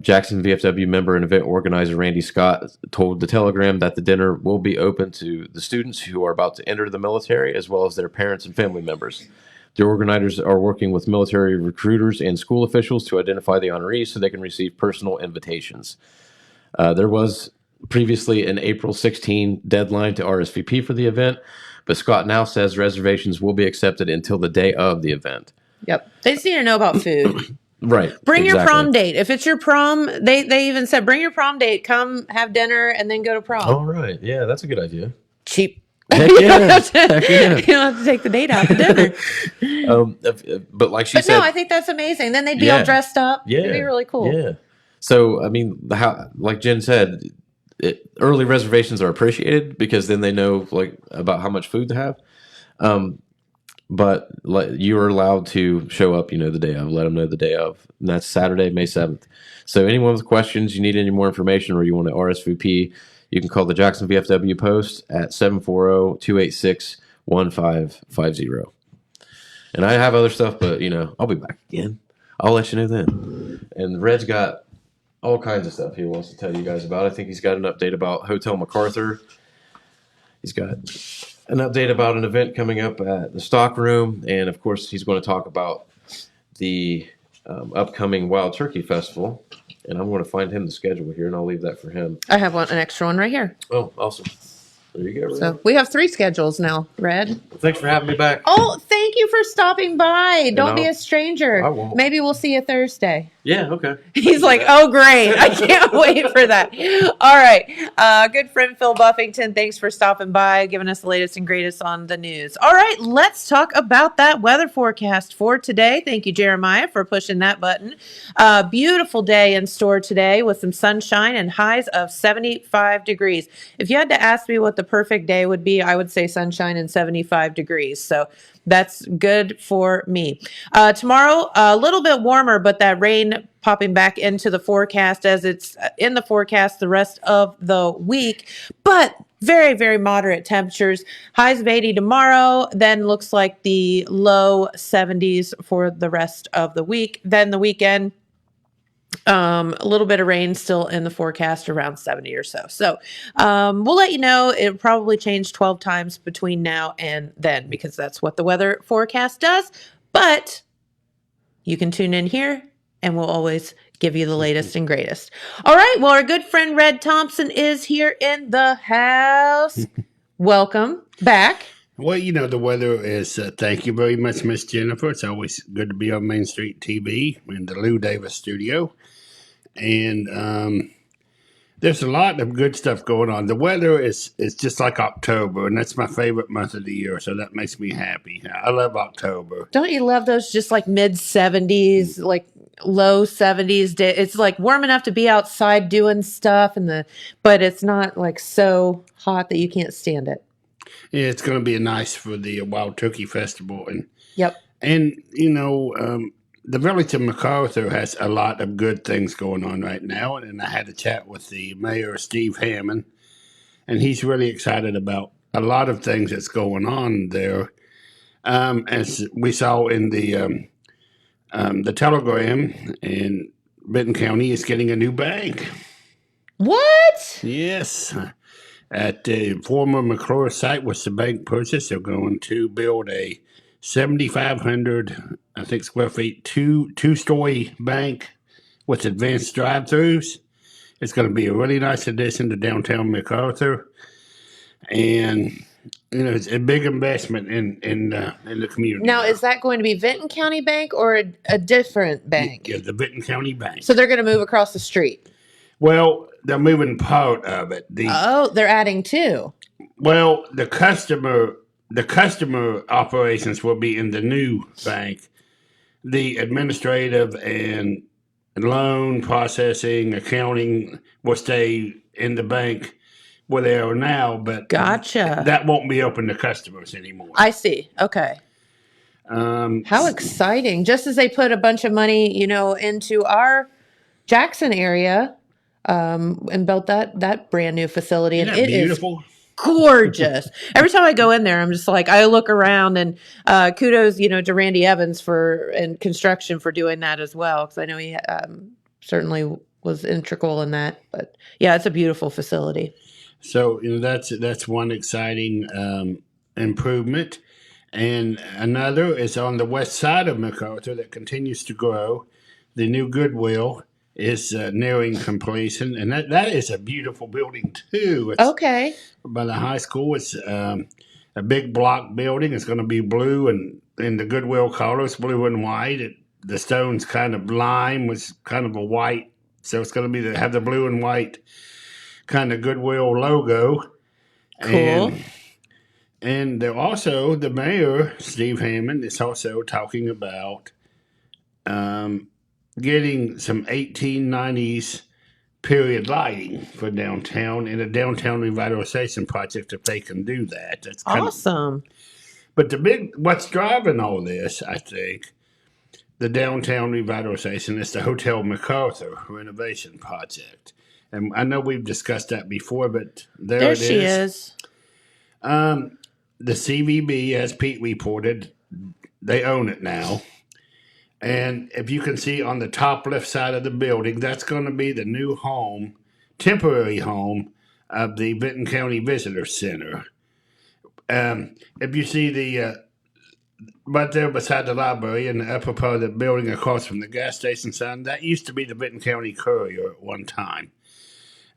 Jackson VFW member and event organizer Randy Scott told the Telegram that the dinner will be open to the students who are about to enter the military, as well as their parents and family members. The organizers are working with military recruiters and school officials to identify the honorees so they can receive personal invitations. There was previously an April 16 deadline to RSVP for the event, but Scott now says reservations will be accepted until the day of the event. Yep. They just need to know about food. Right. Bring your exactly. prom date. If it's your prom, they even said bring your prom date, come have dinner, and then go to prom. All right. Yeah, that's a good idea. Cheap. Heck You yeah. don't have to- Heck yeah. You don't have to take the date out for dinner. But like she But said, no, I think that's amazing. Then they'd be all dressed up. yeah, It'd be really cool. Yeah. So I mean, like Jen said, early reservations are appreciated because then they know like about how much food to have. But you are allowed to show up, the day of. Let them know the day of. And that's Saturday, May 7th. So anyone with questions, you need any more information, or you want to RSVP, you can call the Jackson VFW Post at 740-286-1550. And I have other stuff, but, I'll be back again. I'll let you know then. And Red's got all kinds of stuff he wants to tell you guys about. I think he's got an update about Hotel Macarthur. He's got an update about an event coming up at the Stock Room. And, of course, he's going to talk about the upcoming Wild Turkey Festival. And I'm going to find him the schedule here, and I'll leave that for him. I have an extra one right here. Oh, awesome. There you go, Red. So we have 3 schedules now, Red. Well, thanks for having me back. Oh, thank you for stopping by. Don't be I'll- a stranger. I won't. Maybe we'll see you Thursday. Yeah, okay. He's like, oh, great. I can't wait for that. All right. Good friend Phil Buffington, thanks for stopping by, giving us the latest and greatest on the news. All right, let's talk about that weather forecast for today. Thank you, Jeremiah, for pushing that button. Beautiful day in store today with some sunshine and highs of 75 degrees. If you had to ask me what the perfect day would be, I would say sunshine and 75 degrees. So that's good for me. Tomorrow, a little bit warmer, but that rain popping back into the forecast as it's in the forecast the rest of the week. But very, very moderate temperatures. Highs of 80 tomorrow, then looks like the low 70s for the rest of the week. Then the weekend, a little bit of rain still in the forecast, around 70 or so. So we'll let you know. It'll probably change 12 times between now and then because that's what the weather forecast does. But you can tune in here and we'll always give you the latest and greatest. All right. Well, our good friend Red Thompson is here in the house. Welcome back. Well, the weather is, thank you very much, Miss Jennifer. It's always good to be on Main Street TV in the Lou Davis studio. And there's a lot of good stuff going on. The weather is just like October, and that's my favorite month of the year, so that makes me happy. I love October. Don't you love those just like mid 70s, like low 70s day? It's like warm enough to be outside doing stuff, but it's not like so hot that you can't stand it. Yeah, it's going to be nice for the Wild Turkey Festival. Yep. And the village of Macarthur has a lot of good things going on right now. And I had a chat with the mayor, Steve Hammond, and he's really excited about a lot of things that's going on there. As we saw in the Telegram, in Benton County is getting a new bank. What? Yes. At the former McClure site was the bank purchase. They're going to build a 7,500, I think, square feet, two-story bank with advanced drive-throughs. It's going to be a really nice addition to downtown MacArthur. And it's a big investment in the community. Now, is that going to be Vinton County Bank or a different bank? Yeah, the Benton County Bank. So they're going to move across the street. Well, they're moving part of it. They're adding two. Well, the customer operations will be in the new bank. The administrative and loan processing, accounting will stay in the bank where they are now, but Gotcha. that won't be open to customers anymore. I see. Okay. How exciting. Just as they put a bunch of money, into our Jackson area, and built that brand new facility. Isn't And that it is beautiful? gorgeous. Every time I go in there, I'm just like, I look around, and kudos, to Randy Evans and construction for doing that as well. Cause I know he certainly was integral in that, but yeah, it's a beautiful facility. So, that's one exciting improvement. And another is on the west side of Macarthur that continues to grow. The new Goodwill is nearing completion, and that is a beautiful building too. It's Okay. by the high school. It's a big block building. It's going to be blue and in the Goodwill colors, blue and white. The stone's kind of lime was kind of a white, so it's going to be have the blue and white kind of Goodwill logo. Cool. And they're also, the mayor, Steve Hammond, is also talking about getting some 1890s period lighting for downtown and a downtown revitalization project if they can do that. That's awesome. But what's driving all this, I think, the downtown revitalization is the Hotel Macarthur renovation project. And I know we've discussed that before, but there it is. There she is. The CVB, as Pete reported, they own it now. And if you can see on the top left side of the building, that's going to be the new home, temporary home of the Benton County Visitor Center. If you see right there beside the library in the upper part of the building across from the gas station sign, that used to be the Benton County Courier at one time.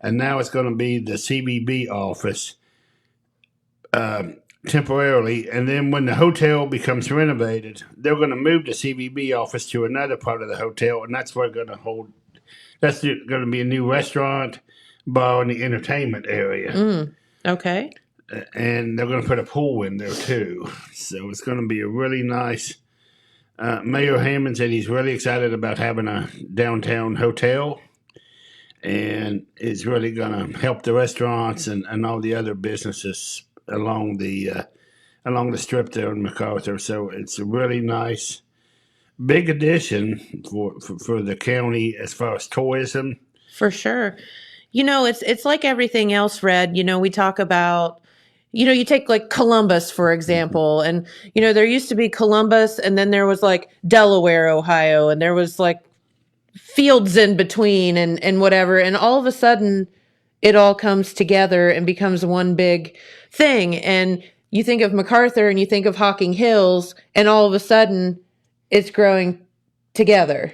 And now it's going to be the CVB office temporarily, and then when the hotel becomes renovated, they're going to move the CVB office to another part of the hotel, and that's where they're going to hold. That's going to be a new restaurant, bar, and the entertainment area. Okay. And they're going to put a pool in there too, so it's going to be a really nice. Mayor Hammond said he's really excited about having a downtown hotel, and it's really going to help the restaurants and all the other businesses along the strip there in Macarthur. So it's a really nice, big addition for the county as far as tourism. For sure. It's like everything else, Red. We talk about, you take like Columbus, for example, and, there used to be Columbus, and then there was like Delaware, Ohio, and there was like fields in between and whatever. And all of a sudden it all comes together and becomes one big thing. And you think of Macarthur and you think of Hocking Hills, and all of a sudden it's growing together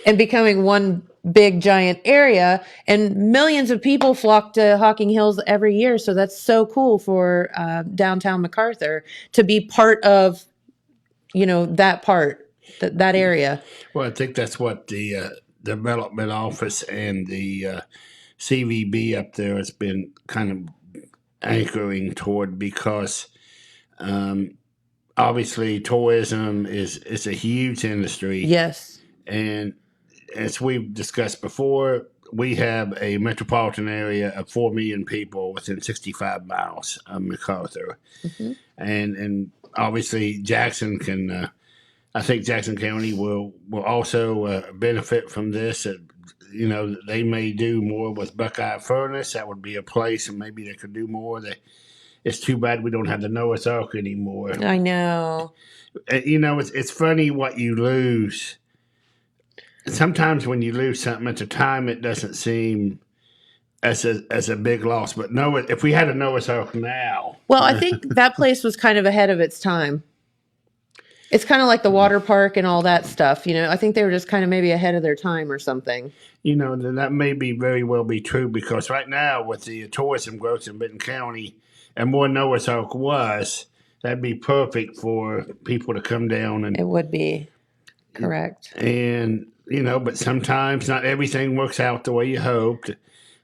and becoming one big giant area, and millions of people flock to Hocking Hills every year. So that's so cool for downtown Macarthur to be part of, that area. Well, I think that's what the development office and the CVB up there has been kind of anchoring toward, because obviously tourism is a huge industry. Yes. And as we've discussed before, we have a metropolitan area of 4 million people within 65 miles of Macarthur. Mm-hmm. And obviously Jackson can, I think Jackson County will also benefit from this. They may do more with Buckeye Furnace. That would be a place, and maybe they could do more. It's too bad we don't have the Noah's Ark anymore. I know. It's funny what you lose. Sometimes when you lose something at the time, it doesn't seem as a big loss. But if we had a Noah's Ark now. Well, I think that place was kind of ahead of its time. It's kind of like the water park and all that stuff. I think they were just kind of maybe ahead of their time or something. That may very well be true, because right now with the tourism growth in Benton County, and where Noah's Ark was, that'd be perfect for people to come down It would be correct. and but sometimes not everything works out the way you hoped.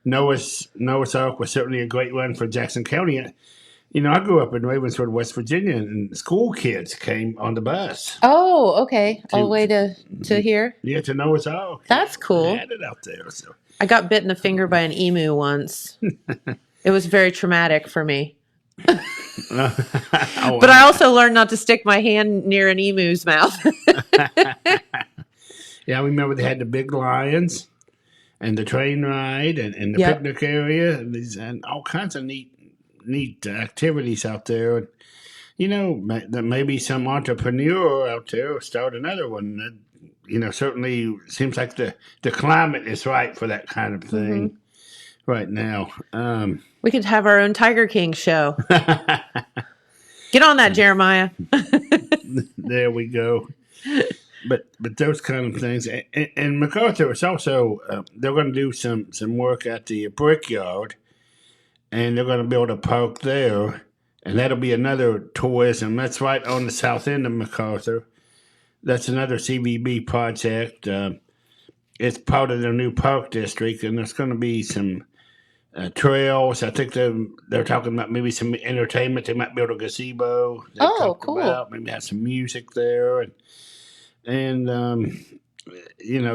Noah's Ark was certainly a great one for Jackson County. I grew up in Ravenswood, West Virginia, and school kids came on the bus. Oh, okay. All the way to here? Yeah, to Noah's Ark. That's cool. They had it out there. So. I got bit in the finger by an emu once. It was very traumatic for me. But I also learned not to stick my hand near an emu's mouth. Yeah, I remember they had the big lions and the train ride and the picnic area and all kinds of neat activities out there. That maybe some entrepreneur out there will start another one. Certainly seems like the climate is right for that kind of thing right now. We could have our own Tiger King show. Get on that, Jeremiah. There we go. But those kind of things, and Macarthur is also they're going to do some work at the Brickyard, and they're going to build a park there, and that'll be another tourism. That's right on the south end of Macarthur. That's another CVB project. It's part of their new park district, and there's going to be some trails. I think they're talking about maybe some entertainment. They might build a gazebo. Cool. Maybe have some music there, and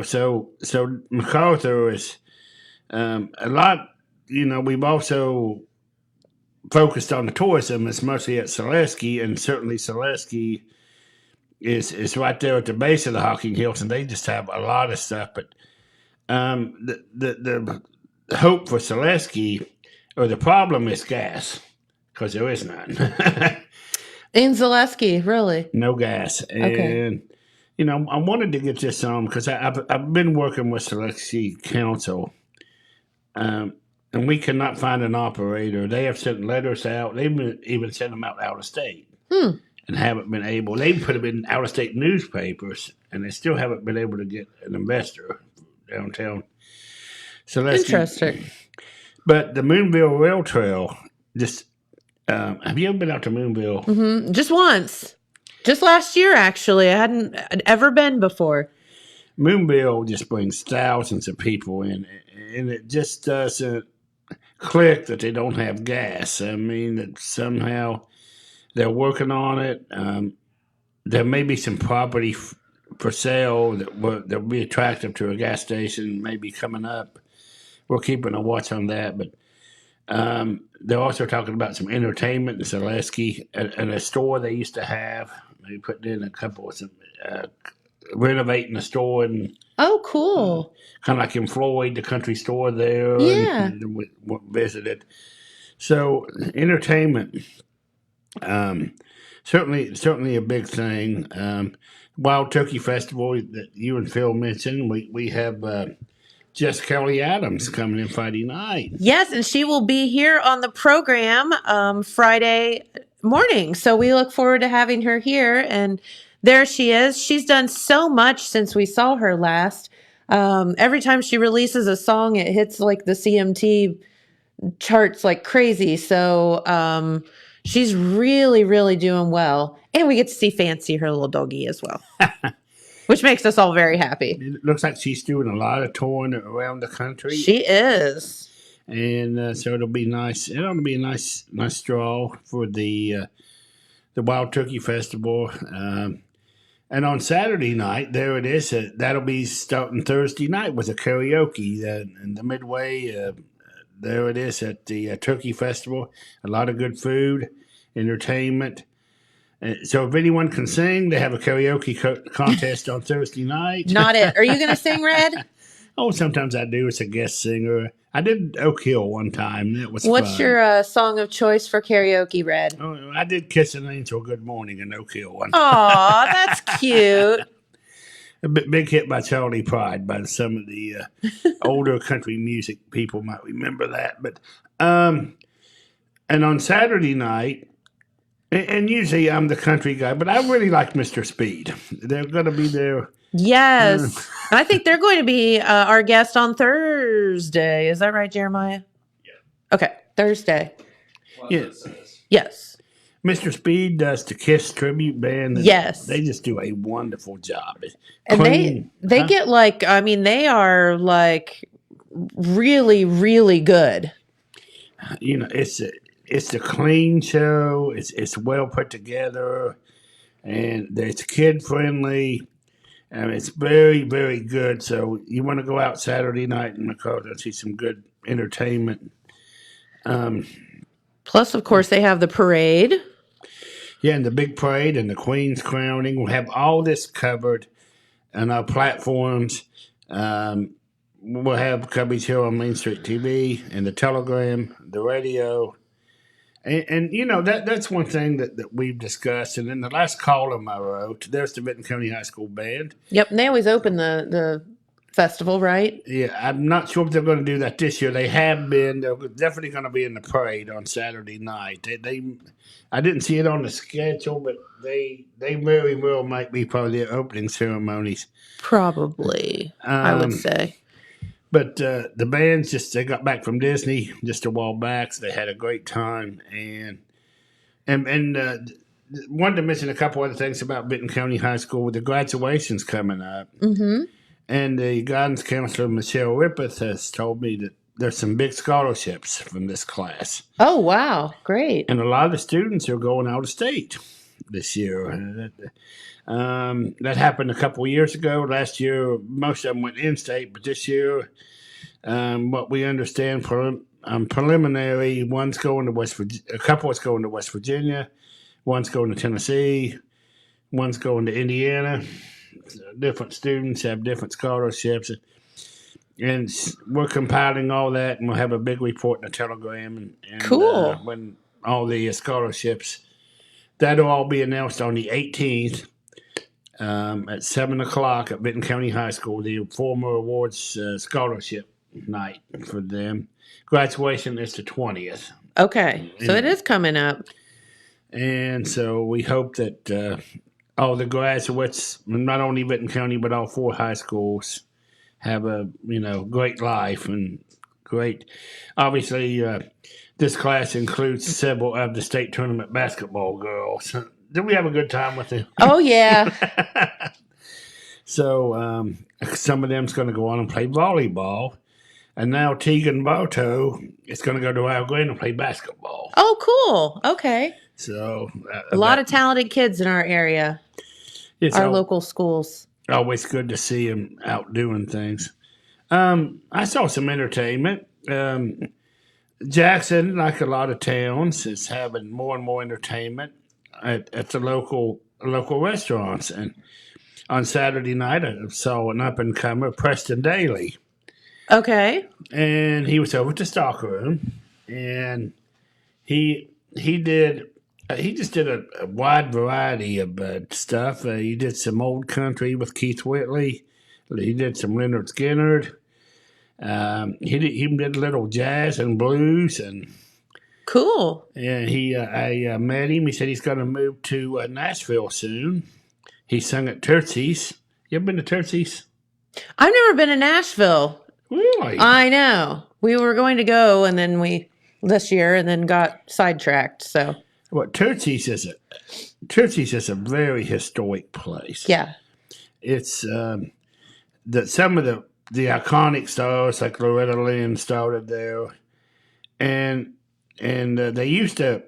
so Macarthur is a lot. We've also focused on the tourism. It's mostly at Selesky, and certainly Selesky is right there at the base of the Hocking Hills, and they just have a lot of stuff. But the hope for Selesky, or the problem, is gas, because there is none. In Zaleski, really? No gas. And, I wanted to get this on because I've been working with Selesky Council, and we cannot find an operator. They have sent letters out. They've even sent them out of state and haven't been able. They put them in out-of-state newspapers, and they still haven't been able to get an investor downtown. Interesting. But the Moonville Rail Trail, have you ever been out to Moonville? Mm-hmm. Just once. Just last year, actually. I hadn't ever been before. Moonville just brings thousands of people in, and it just doesn't click that they don't have gas. I mean, that somehow they're working on it. There may be some property for sale that'll be attractive to a gas station maybe coming up. We're keeping a watch on that, but they're also talking about some entertainment in Selesky and a store they used to have. They put in a couple of some renovating the store and cool. Kind of like in Floyd, the country store there. Yeah, and we visited. So entertainment, certainly a big thing. Wild Turkey Festival that you and Phil mentioned. We have Jess Kelly Adams coming in Friday night. Yes, and she will be here on the program Friday morning. So we look forward to having her here. And there she is. She's done so much since we saw her last. Every time she releases a song, it hits like the CMT charts like crazy. So she's really, really doing well. And we get to see Fancy, her little doggy, as well. Which makes us all very happy. It looks like she's doing a lot of touring around the country. She is. And so it'll be nice. It'll be a nice draw for the Wild Turkey Festival. And on Saturday night, there it is. That'll be starting Thursday night with a karaoke in the Midway. There it is at the Turkey Festival. A lot of good food, entertainment. So if anyone can sing, they have a karaoke contest on Thursday night. Not it. Are you going to sing, Red? Oh, sometimes I do as a guest singer. I did Oak Hill one time. That was What's fun. your song of choice for karaoke, Red? Oh, I did Kiss an Angel Good Morning in Oak Hill one time. Aw, that's cute. A big hit by Charlie Pride by some of the older country music people might remember that. But and on Saturday night, and usually I'm the country guy, but I really like Mr. Speed. They're going to be there. Yes. And I think they're going to be our guest on Thursday. Is that right, Jeremiah? Yeah. Okay, Thursday. Yeah. Yes. Mr. Speed does the Kiss tribute band. And Yes. they just do a wonderful job. And Clean, they get like, I mean, they are like really, really good. you know, it's a clean show. It's well put together, and it's kid friendly, and it's very, very good. So you want to go out Saturday night in Macarthur and see some good entertainment. Plus, of course, they have the parade. Yeah, and the big parade and the Queen's crowning. We'll have all this covered on our platforms. We'll have coverage here on Main Street TV and the Telegram, the radio. And you know, that's one thing that we've discussed. And in the last column I wrote, there's the Benton County High School Band. Yep, and they always open the festival, right? Yeah, I'm not sure if they're going to do that this year. They have been. They're definitely going to be in the parade on Saturday night. I didn't see it on the schedule, but they very well might be part of their opening ceremonies. Probably, I would say. But the bands they got back from Disney just a while back. So they had a great time, and wanted to mention a couple other things about Benton County High School with the graduations coming up. Mm-hmm. And the guidance counselor, Michelle Rippeth, has told me that there's some big scholarships from this class. Oh, wow. Great. And a lot of the students are going out of state this year. That happened a couple of years ago. Last year, most of them went in-state, but this year, what we understand preliminary, a couple is going to West Virginia, one's going to Tennessee, one's going to Indiana. Different students have different scholarships, and we're compiling all that, and we'll have a big report in the Telegram. And cool. When all the scholarships, that'll all be announced on the 18th at 7 o'clock at Benton County High School. The former awards scholarship night for them. Graduation is the 20th. Okay, so it is coming up, and so we hope that. All the graduates, not only Benton County, but all 4 high schools, have a great life and great. Obviously, this class includes several of the state tournament basketball girls. Did we have a good time with them? Oh yeah. So some of them's going to go on and play volleyball, and now Tegan Bartow is going to go to Rio Grande and play basketball. Oh, cool. Okay. So a lot of talented kids in our area. It's our local schools. Always good to see them out doing things. I saw some entertainment. Jackson, like a lot of towns, is having more and more entertainment at the local restaurants. And on Saturday night, I saw an up-and-comer, Preston Daly. Okay. And he was over at the stockroom, and he just did a wide variety of stuff. He did some old country with Keith Whitley. He did some Leonard Skinner. He did a little jazz and blues. And cool. And I met him. He said he's going to move to Nashville soon. He sung at Tootsie's. You ever been to Tootsie's? I've never been to Nashville. Really? I know. We were going to go, and then this year, and then got sidetracked. So. Well, Tootsie's is a very historic place. Yeah. It's that some of the iconic stars like Loretta Lynn started there, and they used to.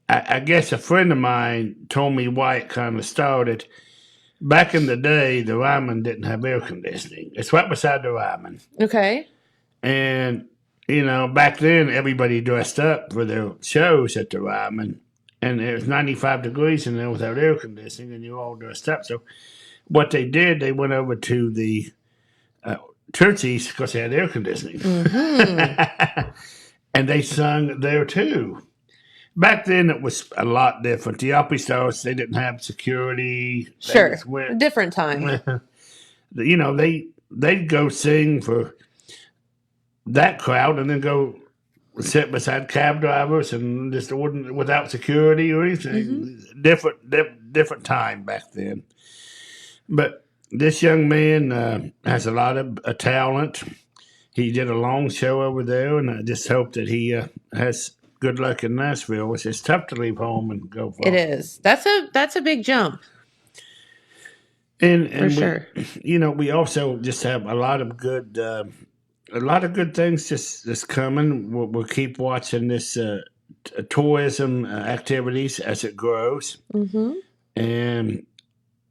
I guess a friend of mine told me why it kind of started. Back in the day, the Ryman didn't have air conditioning. It's right beside the Ryman. Okay. And back then everybody dressed up for their shows at the Ryman. And it was 95 degrees in there without air conditioning, and you're all dressed up. So what they did, they went over to the Tootsie's because they had air conditioning. Mm-hmm. And they sung there too. Back then, it was a lot different. The Opry stars, they didn't have security. Sure, different time. They'd go sing for that crowd and then go sit beside cab drivers and just without security or anything. Mm-hmm. Different time back then. But this young man has a lot of talent. He did a long show over there, and I just hope that he has good luck in Nashville. It's tough to leave home and go far. It is. That's a big jump. And For sure. we also just have a lot of good things just coming. We'll keep watching this tourism activities as it grows, and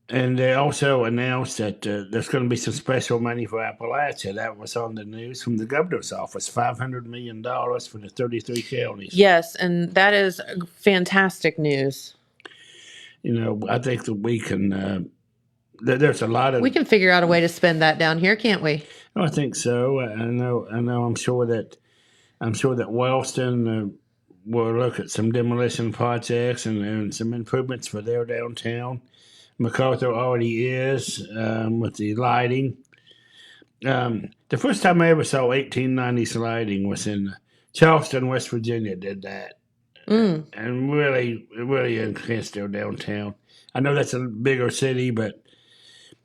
they also announced that there's going to be some special money for Appalachia. That was on the news from the governor's office, $500 million for the 33 counties. Yes, and that is fantastic news. I think that we can. There's a lot of. We can figure out a way to spend that down here, can't we? Oh, I think so. I know. I'm sure that Wellston will look at some demolition projects and some improvements for their downtown. Macarthur already is with the lighting. The first time I ever saw 1890s lighting was in Charleston, West Virginia. Did that, and really enhanced their downtown. I know that's a bigger city, but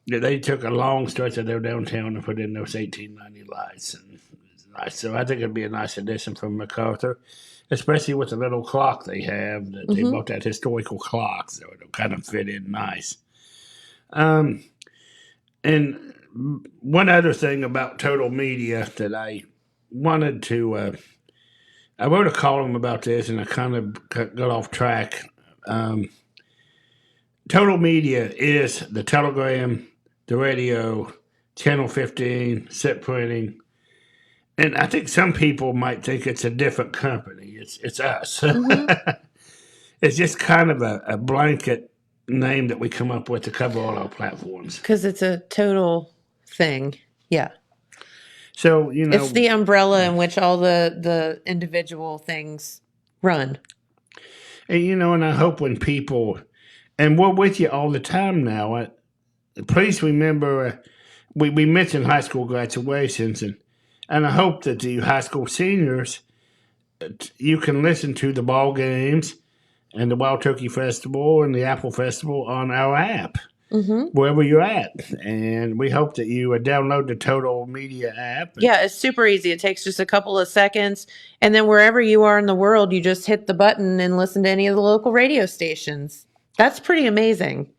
they took a long stretch of their downtown and put in those 1890 lights, and it's nice. So I think it'd be a nice addition from Macarthur, especially with the little clock they have. That they bought that historical clock, so it'll kind of fit in nice. And one other thing about Total Media that I wanted to, I wrote a column about this, and I kind of got off track. Total Media is the Telegram, the radio, Channel 15, Zip Printing, and I think some people might think it's a different company. It's us. It's just kind of a blanket name that we come up with to cover all our platforms. Because it's a total thing. Yeah. So, it's the umbrella in which all the individual things run. And, and I hope when people, and we're with you all the time now, please remember, we mentioned high school graduations, and I hope that the high school seniors, you can listen to the ball games and the Wild Turkey Festival and the Apple Festival on our app, wherever you're at. And we hope that you download the Total Media app. Yeah, it's super easy. It takes just a couple of seconds. And then wherever you are in the world, you just hit the button and listen to any of the local radio stations. That's pretty amazing.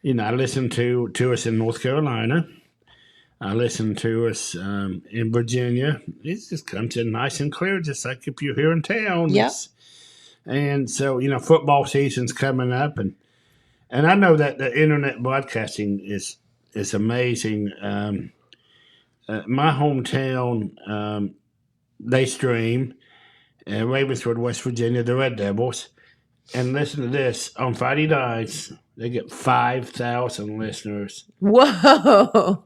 I listen to us in North Carolina. I listen to us in Virginia. It just comes in nice and clear, just like if you're here in town. Yep. And so, football season's coming up, and I know that the internet broadcasting is amazing. My hometown, they stream Ravenswood, West Virginia, the Red Devils, and listen to this, on Friday nights, they get 5,000 listeners. Whoa!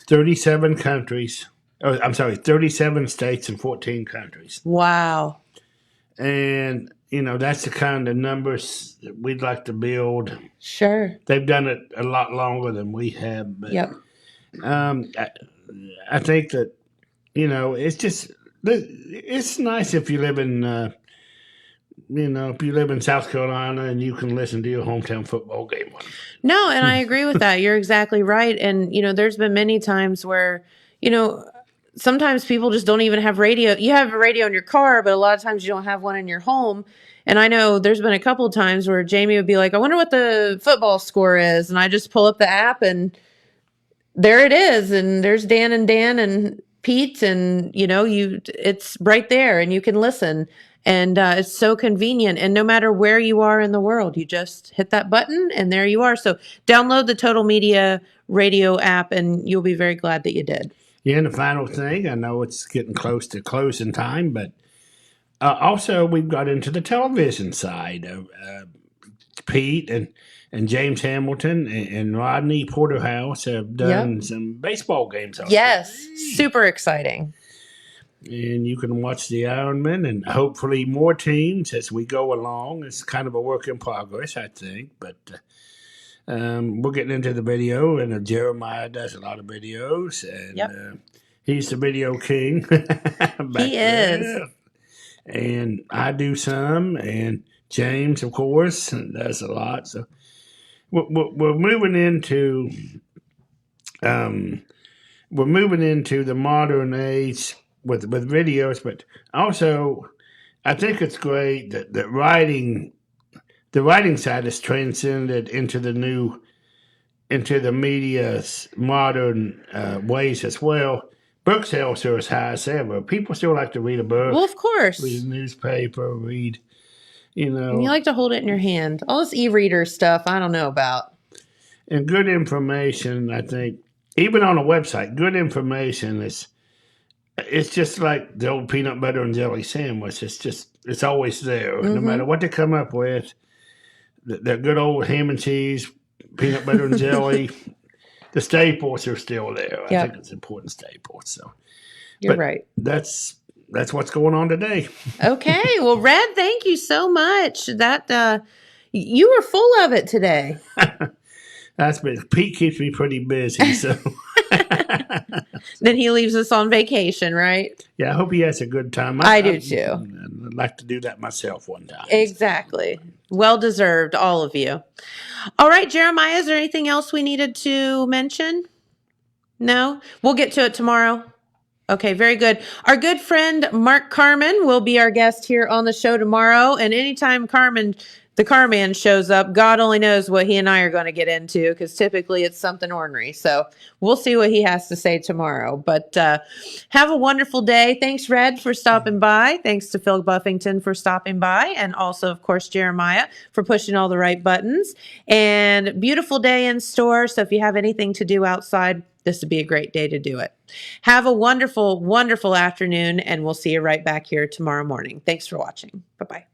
37 countries. Oh, I'm sorry, 37 states and 14 countries. Wow. And, that's the kind of numbers that we'd like to build. Sure. They've done it a lot longer than we have. But, yep. I think that, it's nice if you live in, if you live in South Carolina and you can listen to your hometown football game. No, and I agree with that. You're exactly right. And, there's been many times where, sometimes people just don't even have radio. You have a radio in your car, but a lot of times you don't have one in your home. And I know there's been a couple of times where Jamie would be like, I wonder what the football score is. And I just pull up the app and there it is. And there's Dan and Pete and, it's right there and you can listen. And it's so convenient. And no matter where you are in the world, you just hit that button and there you are. So download the Total Media radio app and you'll be very glad that you did. Yeah, and the final thing, I know it's getting close to closing time, but also we've got into the television side of Pete and James Hamilton and Rodney Porterhouse have done some baseball games. Yes, super exciting. And you can watch the Ironman and hopefully more teams as we go along. It's kind of a work in progress, I think, but we're getting into the video, and Jeremiah does a lot of videos, and he's the video king. He is. And I do some, and James, of course, does a lot. So we're moving into the modern age with videos, but also I think it's great that the writing side has transcended into the media's modern ways as well. Book sales are as high as ever. People still like to read a book. Well, of course. Read a newspaper, read, you know. And you like to hold it in your hand. All this e-reader stuff, I don't know about. And good information, I think, even on a website, good information it's just like the old peanut butter and jelly sandwich. It's always there. No matter what they come up with, the good old ham and cheese, peanut butter and jelly, the staples are still there. I think it's important staples. So You're right. That's what's going on today. Okay. Well, Red, thank you so much. That you were full of it today. Pete keeps me pretty busy, so. Then he leaves us on vacation, right? Yeah, I hope he has a good time. I do too. I'd like to do that myself one time. Exactly. Well deserved, all of you. All right, Jeremiah, is there anything else we needed to mention? No? We'll get to it tomorrow. Okay, very good. Our good friend Mark Carman will be our guest here on the show tomorrow. And anytime the Carman shows up, God only knows what he and I are going to get into, because typically it's something ornery. So we'll see what he has to say tomorrow. But have a wonderful day. Thanks, Red, for stopping by. Thanks to Phil Buffington for stopping by. And also, of course, Jeremiah for pushing all the right buttons. And beautiful day in store. So if you have anything to do outside, this would be a great day to do it. Have a wonderful, wonderful afternoon, and we'll see you right back here tomorrow morning. Thanks for watching. Bye-bye.